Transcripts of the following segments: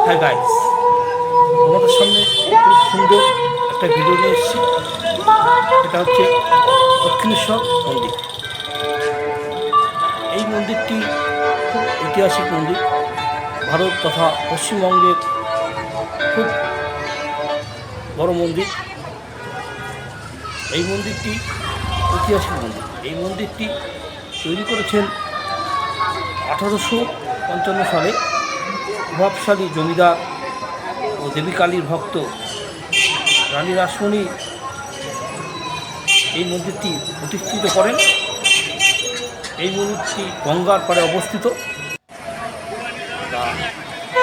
Hi guys, তোমাদের সামনে খুব সুন্দর একটা ভিডিও নিয়ে এসেছি। এটা হচ্ছে দক্ষিণেশ্বর মন্দির। এই মন্দিরটি খুব ঐতিহাসিক মন্দির। ভারত তথা পশ্চিমবঙ্গের খুব বড় মন্দির। এই মন্দিরটি ঐতিহাসিক মন্দির। এই মন্দিরটি তৈরি করেছেন 1855 সালে প্রভাবশালী জমিদার ও দেবী কালীর ভক্ত রানী রাসমণি এই মন্দিরটি প্রতিষ্ঠিত করেন। এই মন্দিরটি গঙ্গার পাড়ে অবস্থিত।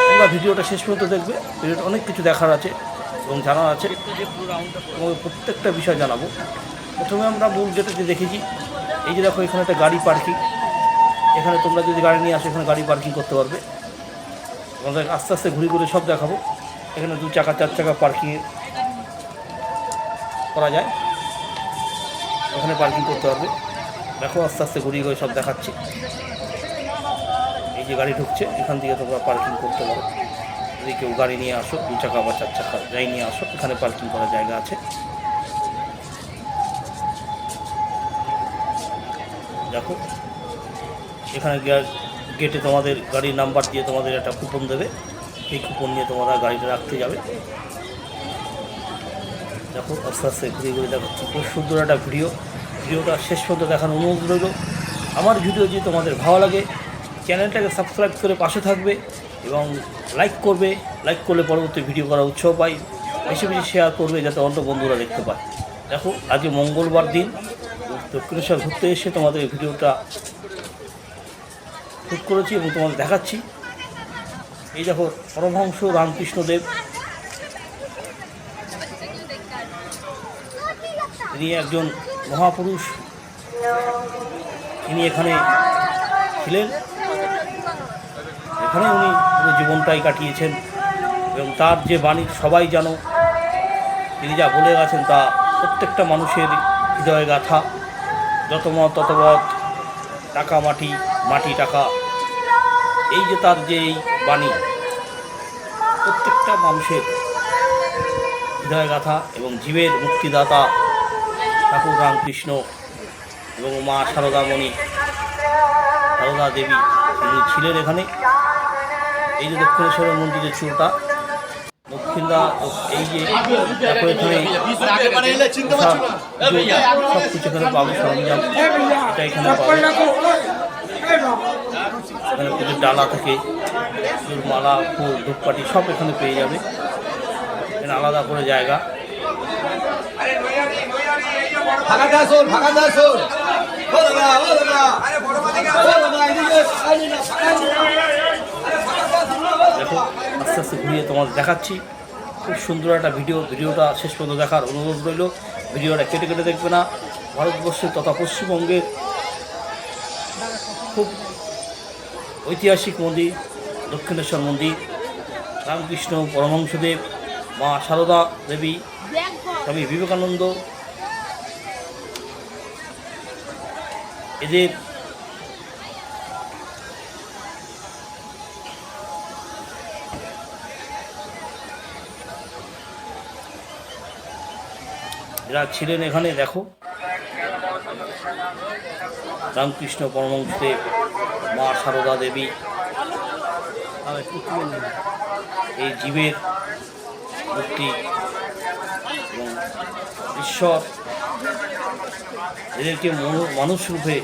তোমরা ভিডিওটা শেষ পর্যন্ত দেখবে। ভিডিওটা অনেক কিছু দেখার আছে এবং জানার আছে। তোমাকে প্রত্যেকটা বিষয় জানাবো। প্রথমে আমরা মূল যেটা দেখেছি, এই যে দেখো এখানে একটা গাড়ি পার্কিং। এখানে তোমরা যদি গাড়ি নিয়ে আসো এখানে গাড়ি পার্কিং করতে পারবে। তোমাদের আস্তে আস্তে ঘুরে ঘুরে সব দেখাবো। এখানে 2 চাকা 4 চাকা পার্কিং করা যায়, ওখানে পার্কিং করতে পারবে। দেখো আস্তে আস্তে ঘুরিয়ে ঘুরে সব দেখাচ্ছি। এই যে গাড়ি ঢুকছে, এখান থেকে তোমরা পার্কিং করতে পারো। যদি কেউ গাড়ি নিয়ে আসো 2 চাকা বা 4 চাকা যাই নিয়ে আসো, এখানে পার্কিং করার জায়গা আছে। দেখো এখানে গেটে তোমাদের গাড়ির নাম্বার দিয়ে তোমাদের একটা কুপন দেবে। এই কুপন নিয়ে তোমরা গাড়িটা রাখতে যাবে। দেখো আস্তে আস্তে ঘুরে ঘুরে দেখাচ্ছি। খুব সুন্দর একটা ভিডিওটা শেষ পর্যন্ত দেখার অনুরোধ রইল। আমার ভিডিও যদি তোমাদের ভালো লাগে চ্যানেলটাকে সাবস্ক্রাইব করে পাশে থাকবে এবং লাইক করবে। লাইক করলে পরবর্তী ভিডিও করার উৎসাহ পাই। বেশি বেশি শেয়ার করবে যাতে অন্য বন্ধুরা দেখতে পায়। দেখো আজকে মঙ্গলবার দিন, দক্ষিণেশ্বর ঘুরতে এসে তোমাদের ভিডিওটা শুট করেছি এবং তোমাদের দেখাচ্ছি। এই দেখো পরমহংস রামকৃষ্ণদেব, তিনি একজন মহাপুরুষ। তিনি এখানে ছিলেন, এখানে উনি পুরো জীবনটাই কাটিয়েছেন এবং তার যে বাণী সবাই জানো। তিনি যা বলে গেছেন তা প্রত্যেকটা মানুষের হৃদয়ে গাথা। যত মত তত পথ, টাকা মাটি, মাটি টাকা। এই যে তার যে এই বাণী প্রত্যেকটা মানুষের হৃদয় গাথা এবং জীবের মুক্তিদাতা ঠাকুর রামকৃষ্ণ এবং মা সারদামণি, সারদা দেবী তিনি ছিলেন এখানে। এই যে দক্ষিণেশ্বরের মন্দিরের চূড়টা দক্ষিণদা, এই যে দেখো এখানে সব কিছু এখানে পাবো সরঞ্জাম। এটা এখানে পাবো। এখানে পুজোর ডালা থেকে পুজোর মালা, ফুল, ধূপকাঠি সব এখানে পেয়ে যাবে। এখানে আলাদা করে জায়গা। দেখো আস্তে আস্তে ঘুরিয়ে তোমাদের দেখাচ্ছি। খুব সুন্দর একটা ভিডিওটা শেষ পর্যন্ত দেখার অনুরোধ রইল। ভিডিওটা কেটে কেটে দেখবে না। ভারতবর্ষের তথা পশ্চিমবঙ্গের খুব ঐতিহাসিক মন্দির দক্ষিণেশ্বর মন্দির। রামকৃষ্ণ পরমহংসদেব, মা সারদা দেবী, স্বামী বিবেকানন্দ, এদের এরা ছিলেন এখানে। দেখো রামকৃষ্ণ পরমহংসদেব, মা সারদা দেবী, এই জীবের মুক্তি এবং ঈশ্বর এদেরকে মানুষ রূপে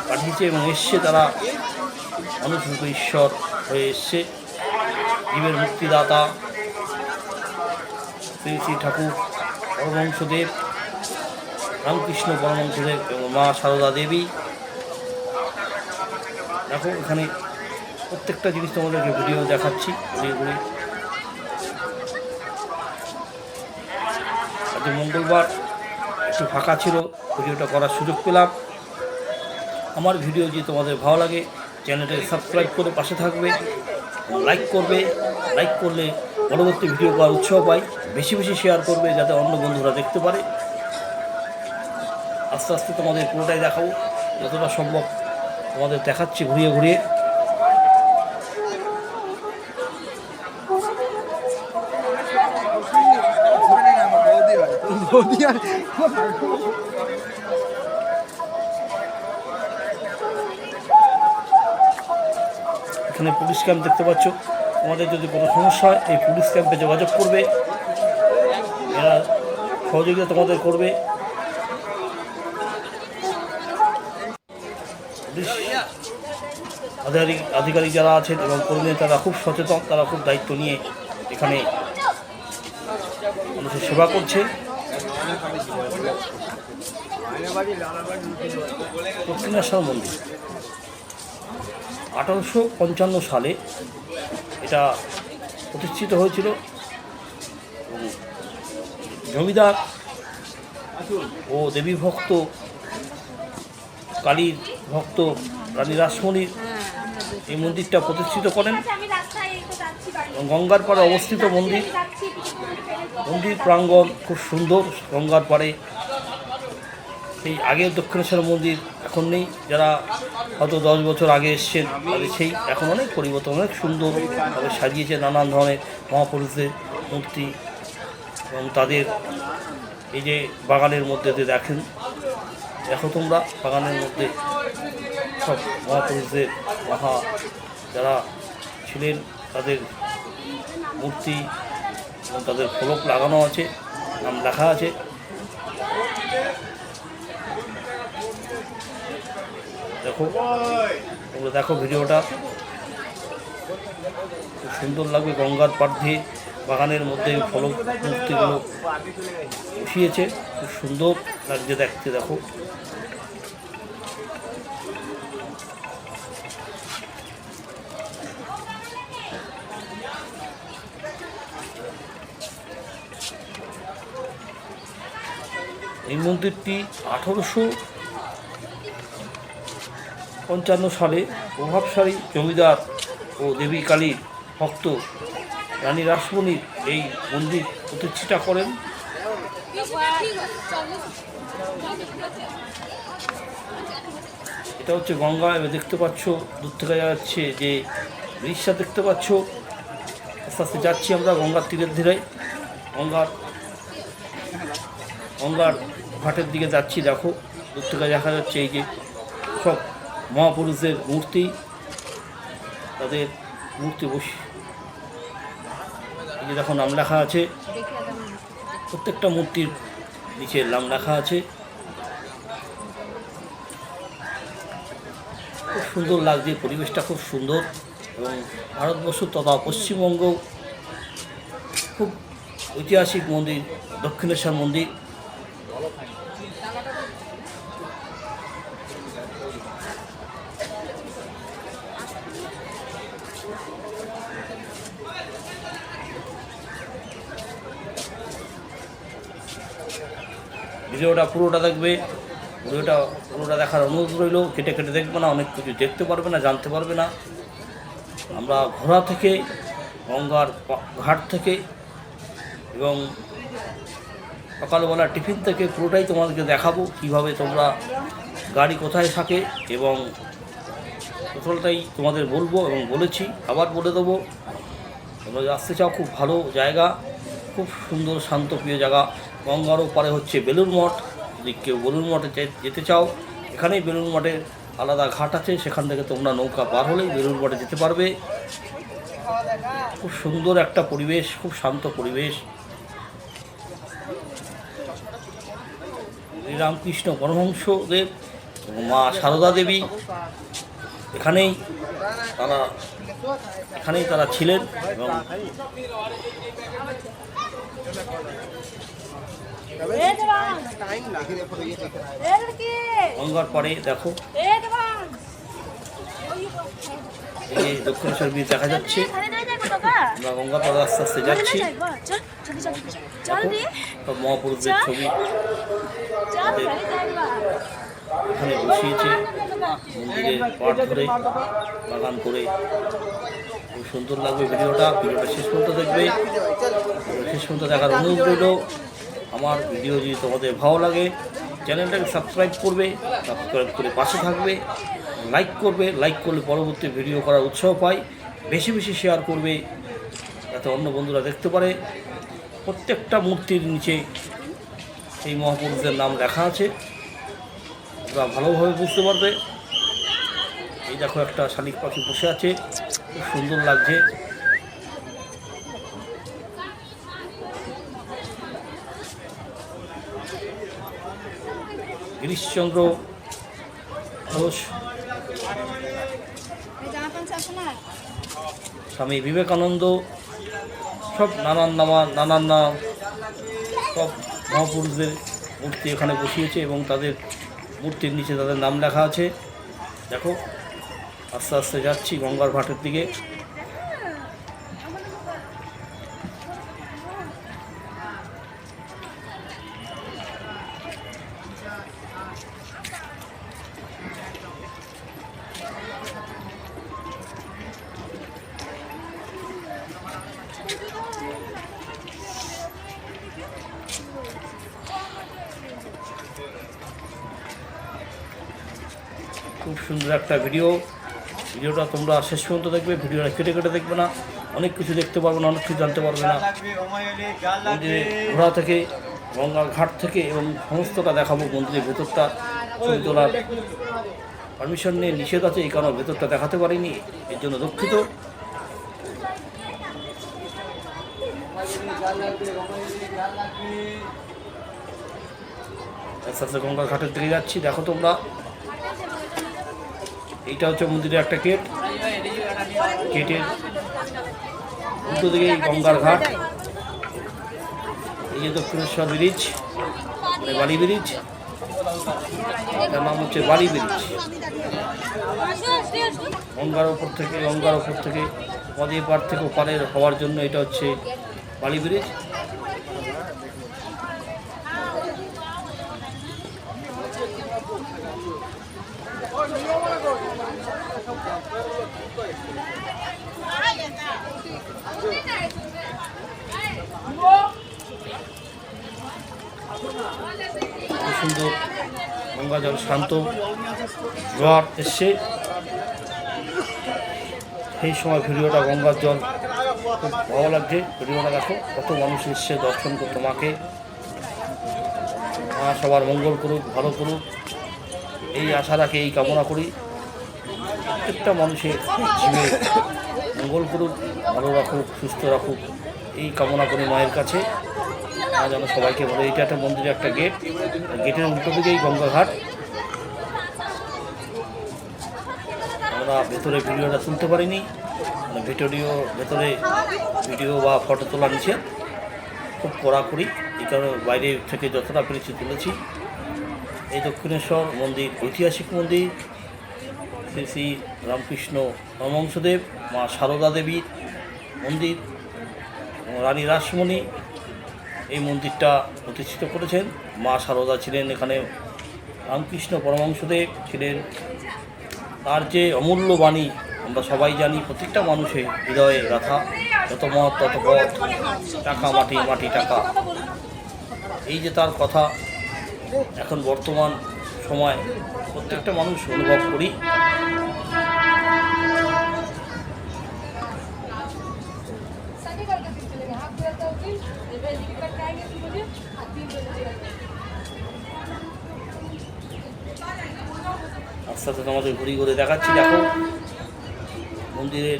পাঠিয়েছে এবং এসছে। তারা মানুষ রূপে ঈশ্বর হয়ে এসছে। জীবের মুক্তিদাতা শ্রী শ্রী ঠাকুর পরমহংসদেব, রামকৃষ্ণ পরমহংসদেব এবং মা সারদা দেবী। দেখো এখানে প্রত্যেকটা জিনিস তোমাদেরকে ভিডিও দেখাচ্ছি ঘুরিয়ে ঘুরে। আজ মঙ্গলবার একটু ফাঁকা ছিল, ভিডিওটা করার সুযোগ পেলাম। আমার ভিডিও যদি তোমাদের ভালো লাগে চ্যানেলটাকে সাবস্ক্রাইব করে পাশে থাকবে, লাইক করবে। লাইক করলে পরবর্তী ভিডিও করার উৎসাহ পাই। বেশি বেশি শেয়ার করবে যাতে অন্য বন্ধুরা দেখতে পারে। আস্তে আস্তে তোমাদের পুরোটাই দেখাবো, যতটা সম্ভব তোমাদের দেখাচ্ছি ঘুরিয়ে ঘুরিয়ে। এখানে পুলিশ ক্যাম্প দেখতে পাচ্ছ। তোমাদের যদি কোনো সমস্যা হয় এই পুলিশ ক্যাম্পে যোগাযোগ করবে, এরা সহযোগিতা তোমাদের করবে। পুলিশ আধিকারিক যারা আছেন এবং কর্মী তারা খুব সচেতন, তারা খুব দায়িত্ব নিয়ে এখানে মানুষের সেবা করছে। দক্ষিণেশ্বর মন্দির 1855 সালে এটা প্রতিষ্ঠিত হয়েছিল। জমিদার ও দেবী ভক্ত, কালীর ভক্ত রানী রাসমণি এই মন্দিরটা প্রতিষ্ঠিত করেন। গঙ্গার পাড়ে অবস্থিত মন্দির প্রাঙ্গণ খুব সুন্দর। গঙ্গার পাড়ে সেই আগের দক্ষিণেশ্বর মন্দির এখন নেই, যারা হয়তো 10 বছর আগে এসছেন তাদের সেই এখন অনেক পরিবর্তন, অনেক সুন্দরভাবে সাজিয়েছে নানান ধরনের মহাপুরুষদের মূর্তি। এবং তাদের এই যে বাগানের মধ্যে দিয়ে দেখো তোমরা, বাগানের মধ্যে সব মহাপুরুষদের যারা ছিলেন তাদের মূর্তি এবং তাদের ফলক লাগানো আছে, নাম লেখা আছে। তোমরা দেখো ভিডিওটা, খুব সুন্দর লাগবে। গঙ্গার পাড় দিয়ে বাগানের মধ্যে ফলক মূর্তিগুলো বসিয়েছে, খুব সুন্দর লাগছে দেখতে। দেখো এই মন্দিরটি 1855 সালে প্রভাবশালী জমিদার ও দেবী কালীর ভক্ত রানী রাসমণি এই মন্দির প্রতিষ্ঠা করেন। এটা হচ্ছে গঙ্গা। এবার দেখতে পাচ্ছ দূর থেকে যাচ্ছে যে ব্রিজটা দেখতে পাচ্ছ, আস্তে আস্তে যাচ্ছি আমরা গঙ্গার তীরের ধীরে, গঙ্গার ঘাটের দিকে যাচ্ছি। দেখো দূর থেকে দেখা যাচ্ছে এই যে সব মহাপুরুষদের মূর্তি, তাদের মূর্তি এই যে দেখো নাম লেখা আছে, প্রত্যেকটা মূর্তির নিচে নাম লেখা আছে। খুব সুন্দর লাগছে, পরিবেশটা খুব সুন্দর। এবং ভারতবর্ষ তথা পশ্চিমবঙ্গ খুব ঐতিহাসিক মন্দির দক্ষিণেশ্বর মন্দির। ভিডিওটা পুরোটা দেখবে, পুরোটা দেখার অনুরোধ রইল। কেটে কেটে দেখবে না, অনেক কিছু দেখতে পারবে না, জানতে পারবে না। আমরা ঘোড়া থেকে, গঙ্গার ঘাট থেকে এবং সকালবেলা টিফিন থেকে পুরোটাই তোমাদেরকে দেখাবো, কিভাবে তোমরা গাড়ি কোথায় থাকে এবং টোটালটাই তোমাদের বলবো এবং বলেছি, আবার বলে দেবো। তোমরা আসতে চাও, খুব ভালো জায়গা, খুব সুন্দর শান্তপ্রিয় জায়গা। গঙ্গার ওপারে হচ্ছে বেলুর মঠ। যদি কেউ বেলুর মঠে যেতে চাও, এখানেই বেলুর মঠের আলাদা ঘাট আছে, সেখান থেকে তোমরা নৌকা পার হলেই বেলুর মঠে যেতে পারবে। খুব সুন্দর একটা পরিবেশ, খুব শান্ত পরিবেশ। শ্রীরামকৃষ্ণ পরমহংসদেব এবং মা সারদা দেবী এখানেই তারা ছিলেন। এবং গঙ্গার পরে দেখো এই দক্ষিণেশ্বর ব্রিজ দেখা যাচ্ছে। আমরা গঙ্গার পরে আস্তে আস্তে যাচ্ছি। সব মহাপুরুষদের ছবি এখানে বসিয়েছে মন্দিরের পাড় ধরে, বাগান করে। খুব সুন্দর লাগবে ভিডিওটা শেষ পর্যন্ত দেখবে। শেষ পর্যন্ত দেখার অনুরোধ রইল। আমার ভিডিও যদি তোমাদের ভালো লাগে, চ্যানেলটাকে সাবস্ক্রাইব করবে, সাবস্ক্রাইব করে পাশে থাকবে, লাইক করবে। লাইক করলে পরবর্তী ভিডিও করার উৎসাহ পাই। বেশি বেশি শেয়ার করবে যাতে অন্য বন্ধুরা দেখতে পারে। প্রত্যেকটা মূর্তির নিচে সেই মহাপুরুষদের নাম লেখা আছে, ওরা ভালোভাবে বুঝতে পারবে। এই দেখো একটা শালিক পাখি বসে আছে, খুব সুন্দর লাগছে। গিরিশচন্দ্র ঘোষ, স্বামী বিবেকানন্দ, সব নানান নাম সব মহাপুরুষদের মূর্তি এখানে বসিয়েছে এবং তাদের মূর্তির নিচে তাদের নাম লেখা আছে। দেখো আস্তে আস্তে যাচ্ছি গঙ্গার ঘাটের দিকে। খুব সুন্দর একটা ভিডিওটা তোমরা শেষ পর্যন্ত দেখবে। ভিডিওটা কেটে কেটে দেখবে না, অনেক কিছু দেখতে পারবে না, অনেক কিছু জানতে পারবে না। মন্দিরে ঘোরা থেকে, গঙ্গার ঘাট থেকে এবং সমস্তটা দেখাবো। মন্দিরের ভেতরটা ছবি তোলার পারমিশন নিয়ে নিষেধ আছে, এই কারণে ভেতরটা দেখাতে পারিনি, এর জন্য দুঃখিত। আস্তে আস্তে গঙ্গার ঘাটের দিকে যাচ্ছি। দেখো তোমরা, এইটা হচ্ছে মন্দিরের একটা গেট, গেটের উল্টো দিকে গঙ্গার ঘাট। এই যে দক্ষিণেশ্বর ব্রিজ, মানে বালি ব্রিজ, এটার নাম হচ্ছে বালি ব্রিজ। গঙ্গার ওপর থেকে নদী পার থেকে ওপারের হওয়ার জন্য এটা হচ্ছে বালি ব্রিজ। সুন্দর গঙ্গা জল, শান্ত জোয়ার এসছে সেই সময় ভিডিওটা, গঙ্গার জল খুব ভালো লাগছে। ভিডিওটা দেখো, কত মানুষ এসছে দর্শন করতে মাকে। মা সবার মঙ্গল করুক, ভালো করুক, এই আশা রাখি, এই কামনা করি। প্রত্যেকটা মানুষের জীবনে মঙ্গল করুক, ভালো রাখুক, সুস্থ রাখুক, এই কামনা করি মায়ের কাছে। মা যেন সবাইকে বলে। এইটা একটা মন্দিরের একটা গেট, গেটের উল্টো দিকেই গঙ্গাঘাট। আমরা ভেতরে ভিডিওটা তুলতে পারিনি, মানে ভেতরে ভিডিও বা ফটো তোলা নিচে খুব কড়াকড়ি, এই কারণে বাইরে থেকে যতটা পেরেছি তুলেছি। এই দক্ষিণেশ্বর মন্দির ঐতিহাসিক মন্দির, শ্রী শ্রী রামকৃষ্ণ পরমহংসদেব, মা সারদা দেবীর মন্দির, রানী রাসমণি এই মন্দিরটা প্রতিষ্ঠিত করেছেন। মা সারদা ছিলেন এখানে, রামকৃষ্ণ পরমহংসদেব ছিলেন। তার যে অমূল্য বাণী আমরা সবাই জানি, প্রত্যেকটা মানুষের হৃদয়ে গাথা, যত মত তত পথ, টাকা মাটি, মাটি টাকা। এই যে তার কথা এখন বর্তমান সময় প্রত্যেকটা মানুষ অনুভব করি। আস্তে আস্তে তোমাদের ঘুরি ঘুরে দেখাচ্ছি। দেখো মন্দিরের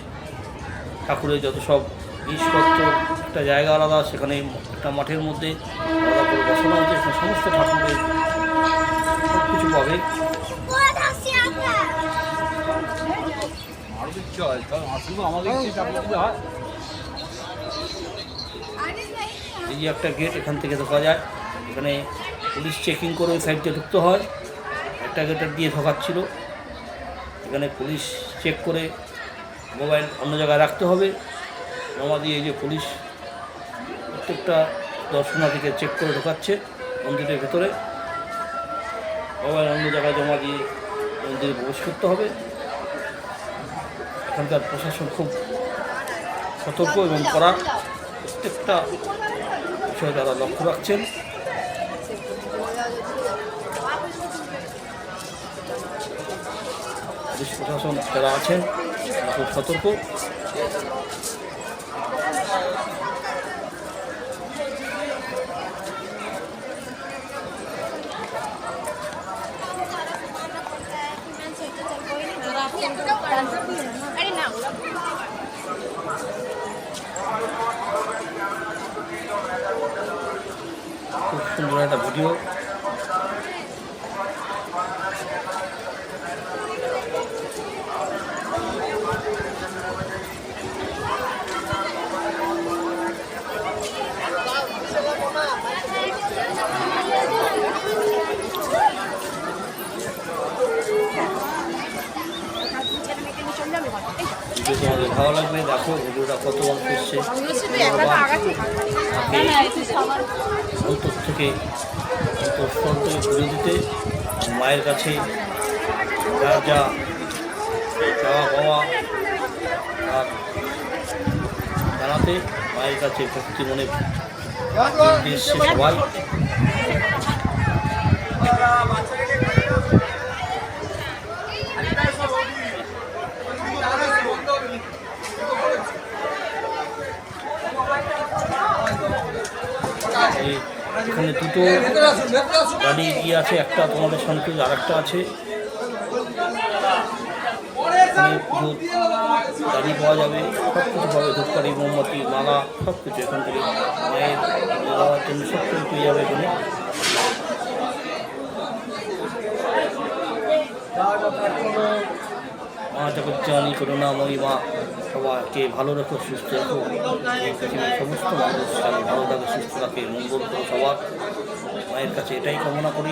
ঠাকুরের যত সব জিনিসপত্র, একটা জায়গা আলাদা, সেখানে একটা মাঠের মধ্যে আলাদা করে বসানো হচ্ছে, সেখানে সমস্ত ঠাকুরের সব কিছু পাবে। এই যে একটা গেট, এখান থেকে ঢোকা যায়। এখানে পুলিশ চেকিং করে ওই সাইড দিয়ে ঢুকতে হয়। একটা গেটের দিয়ে ঢোকাচ্ছিল, এখানে পুলিশ চেক করে মোবাইল অন্য জায়গায় রাখতে হবে। জমা দিয়ে এই যে পুলিশ প্রত্যেকটা দর্শনার্থীকে চেক করে ঢোকাচ্ছে মন্দিরের ভেতরে। মোবাইল অন্য জায়গায় জমা দিয়ে মন্দিরে প্রবেশ করতে হবে। এখানকার প্রশাসন খুব সতর্ক এবং কড়া, প্রত্যেকটা বিষয়ে তারা লক্ষ্য রাখছেন। পুলিশ প্রশাসন যারা আছেন তারা খুব সতর্ক। সুন্দর একটা ভিডিও। তোমাদের ভালো লাগবে, দেখো ভিডিওটা কত মানুষ এসছে অন্তর থেকে অন্তঃস্থল থেকে ঘুরে দিতে, মায়ের কাছে যার যা চাওয়া পাওয়া আর জানাতে মায়ের কাছে ভক্তি মনে এসছে সবাই। এখানে দুটো গাড়ি গিয়ে আছে, একটা তোমাদের সামনে আর একটা আছে। এখানে পুজো গাড়ি পাওয়া যাবে, সব কিছু পাবে, ধূপকাঠি, মোমবাতি, মালা, সব কিছু এখান থেকে মায়ের দেওয়ার জন্য সব কিছু পেয়ে যাবে এখানে। মা জগজ্জননী করুণাময়ী মা সবাইকে ভালো রেখো, সুস্থ রেখো, এই পৃথিবীর সমস্ত মানুষ ভালো থাকে, সুস্থ রাখে, মঙ্গল করো সবার। মায়ের কাছে এটাই কামনা করি।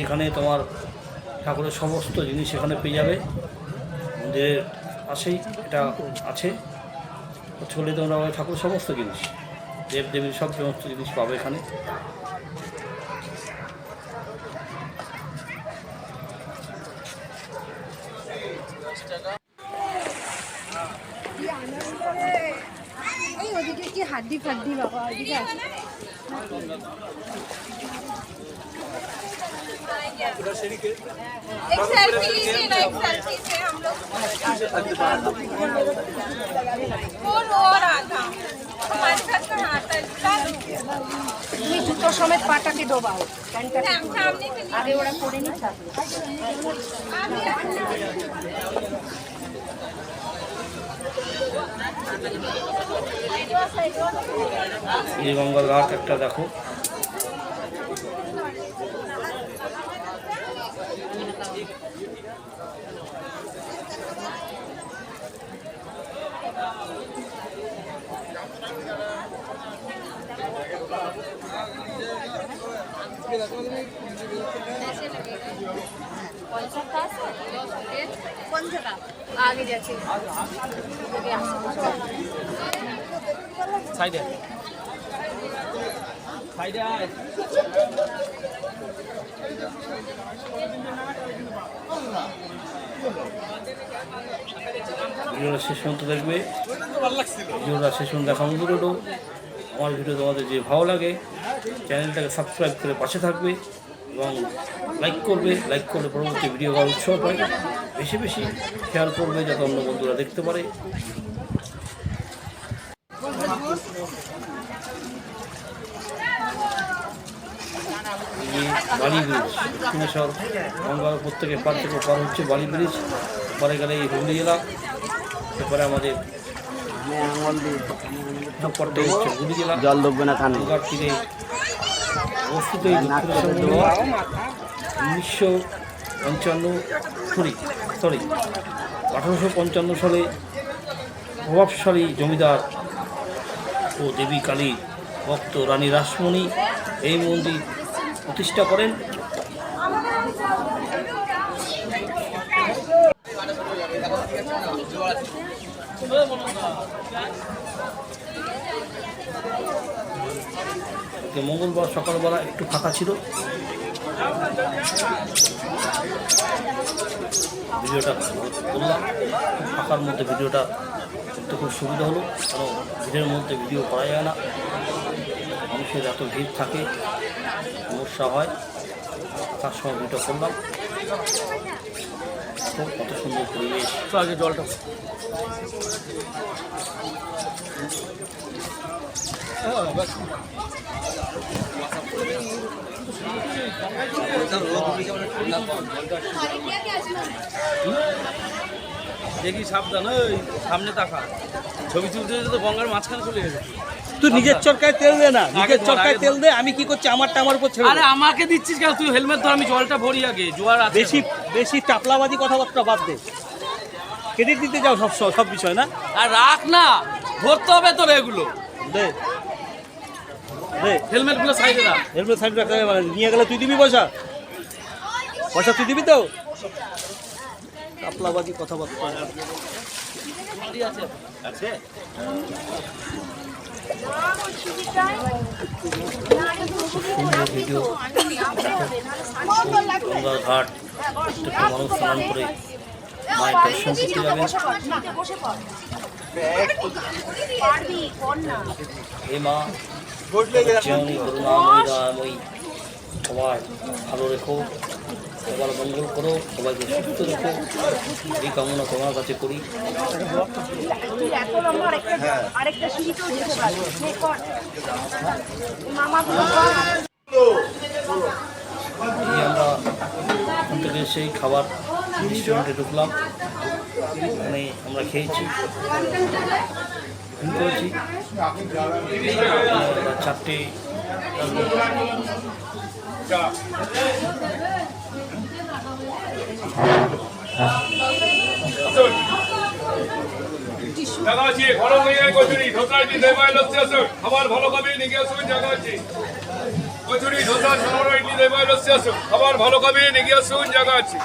এখানে তোমার ঠাকুরের সমস্ত জিনিস এখানে পেয়ে যাবে, মন্দিরের পাশেই এটা আছে। চলে তোমরা ঠাকুরের সমস্ত জিনিস, দেব দেবীর সব সমস্ত জিনিস পাবে এখানে। হাড্ডি ফাড্ডি বাবা ওইদিকে আছে। एक सेल्फी लीजिए ना, एक सेल्फी से हम लोग वो रो रहा था हमारे साथ कहाँ आता है। जूतों समेत पाटा के डोबाओ सामने आगे ओड़ा पड़े नहीं ये गंगार घाट एक देखो, कौन जगह आगे जाके साइड है साइड है। ভিডিওটা শেষ পর্যন্ত দেখবে, ভিডিওটা শেষ পর্যন্ত দেখা অনুরোধ। আমার ভিডিও তোমাদের যে ভালো লাগে চ্যানেলটাকে সাবস্ক্রাইব করে পাশে থাকবে এবং লাইক করবে। লাইক করলে পরবর্তী ভিডিও করার উৎসাহ হয়, বেশি বেশি শেয়ার করবে যাতে অন্য বন্ধুরা দেখতে পারে। বালি ব্রিজ দক্ষিণেশ্বর গঙ্গার প্রত্যেকে পার থেকে পার হচ্ছে বালি ব্রিজ, পরে গেলে এই হুগলি জেলা, এরপরে আমাদের পরটা হচ্ছে হুগলি জেলা। জল ঢুকবে না কানে। গঙ্গার তীরে অবস্থিত এই দক্ষিণেশ্বর 1855 সালে প্রভাবশালী জমিদার ও দেবী কালী ভক্ত রানী রাসমণি এই মন্দির প্রতিষ্ঠা করেন। মঙ্গলবার সকালবেলা একটু ফাঁকা ছিল, ভিডিওটা করলাম। ফাঁকার মধ্যে ভিডিওটা করতে খুব সুবিধা হলো, কারণ ভিড়ের মধ্যে ভিডিও করা যায় না, মানুষের এত ভিড় থাকে, সমস্যা হয়। ফাঁকার সময় ভিডিও করলাম। দেখো কত সুন্দর পরিবেশ। তো আগে জলটা দেখি সাবধান, ওই সামনে তাকা, ছবি তুলতে তো গঙ্গার মাঝখানে চলে গেছে। তুই নিজের চরকায় তেল দে না, নিজের ধর, চরকায় আগে তেল দে। আমি কি করছি আমারটা আমার উপর ছেড়ে দে। আরে আমাকে দিচ্ছিস কেন? তুই হেলমেট ধর, আমি জলটা ভরি আগে, জোয়ার আছে। বেশি বেশি টাপলাবাজি কথাবার্তা বাদ দে। ক্রেডিট দিতে যাও সব বিষয় না। আর রাখ না, ধরতে হবে তোর এগুলো। দে দে হেলমেটগুলো সাইডে রাখ। হেলমেট সাইড রাখতে হবে, মানে নিয়ে গেলে তুই দিবি পয়সা? পয়সা তুই দিবি তো? টাপলাবাজি কথাবার্তা আছে। সুন্দর ভিডিও। গঙ্গার ঘাট প্রত্যেকটা মানুষ স্নান করে মায়ের দর্শন করতে যাবেন। হে মা জননী করুণাময়ী দয়াময়ী, সবাই ভালো রেখো, সবার মঙ্গল করো, সবাইকে সুস্থ রেখো, এই কামনা তোমার কাছে করি। আরেকটা সিঁড়িতেও যেতে পারবে। মামাগুলো এই আমরা ওখান থেকে সেই খাবার রেস্টুরেন্টে ঢুকলাম, ওখানে আমরা খেয়েছি, করেছি। চারটে জায়গা আছে, ঘর হয়ে কচুরি ধোসা ইডলি দই বড়া লস্যি আসুন, খাবার ভালো খাবে নিয়ে আসুন। জায়গা আছে, কচুরি ধোসা সামর ইডলি দই বড়া লস্যি আসুন, খাবার ভালো খাবে নিয়ে আসুন। জায়গা আছে।